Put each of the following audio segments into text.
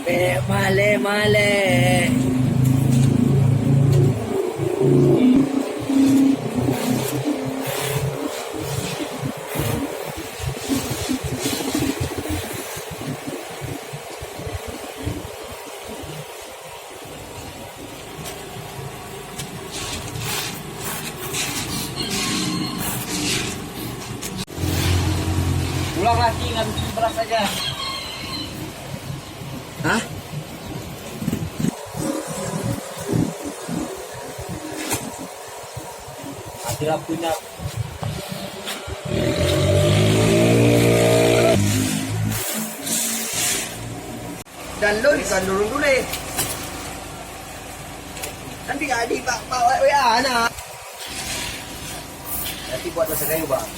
Male, male. Pulang lagi ngabisin beras aja. Hah? Mati lampunya. Dan lo ikan turun dulu deh. Nanti gak di pak WA nah. Nanti buat nasi kayu bang.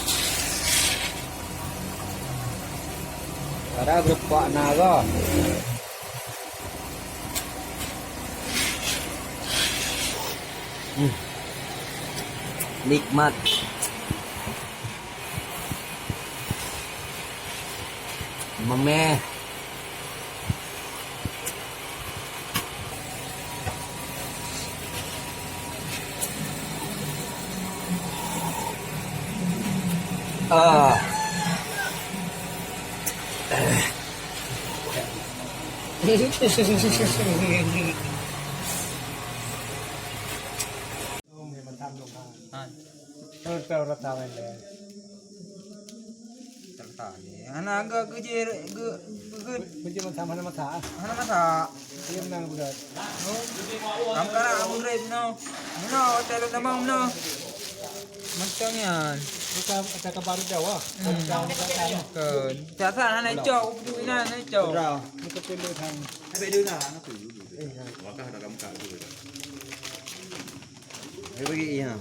Ada berapa naga? Nikmat. Memeh. Ah. Anak agak kejer, Benci sama nama tak. anak masa. Dia menang budak. Kamu kan aku rep no, hotel nama no. Macamnya, Bukan ada kabar Jawa. Jawa kan. kan. Jasa anak cok, tu ina anak cok. Itu pilihทาง Habis dia nak anak tu. Wakah ada kamu kak juga. Dia pergi ya.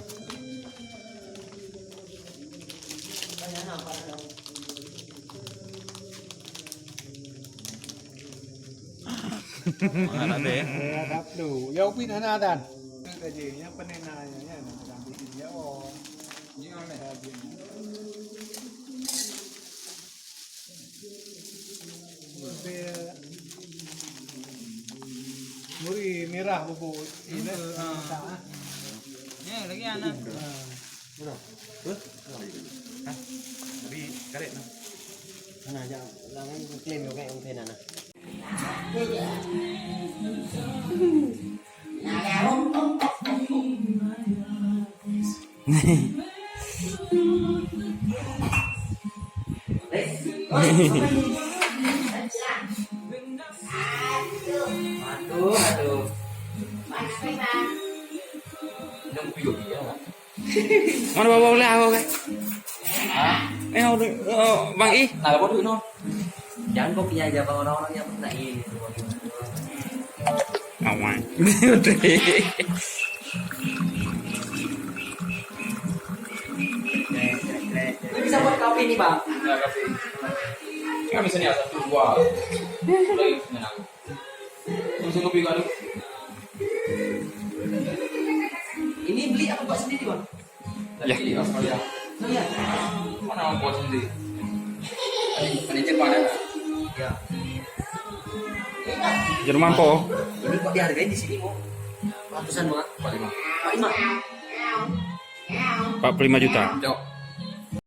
Mana deh? ครับดูเยาพิธนาดันก็จริงยังปนนาอย่างเงี้ยนะตามที่เยอะอ๋อ Jangan leh. Muri merah bubu ini Ni lagi anak. Tapi karet nah. Mana aja, langan klaim yo kayak mungkin anak. Aduh. Mana bawa boleh aku kan? Bang I. Nak apa tu no? Jangan kau punya aja bang orang-orang yang pernah ini. Awan. Lu bisa buat kopi nih bang? Ya kafe. Kan bisa ni satu dua. Lagi senang. Terus kopi kau. Ini beli apa buat sendiri bang? Ya. Australia. Iya. Mana mau buat sendiri? Ini Jerman ya? Ya. Jerman po. Ini kok dihargain di sini mau? Ratusan bang? 45. 45. 45 juta. Jauh.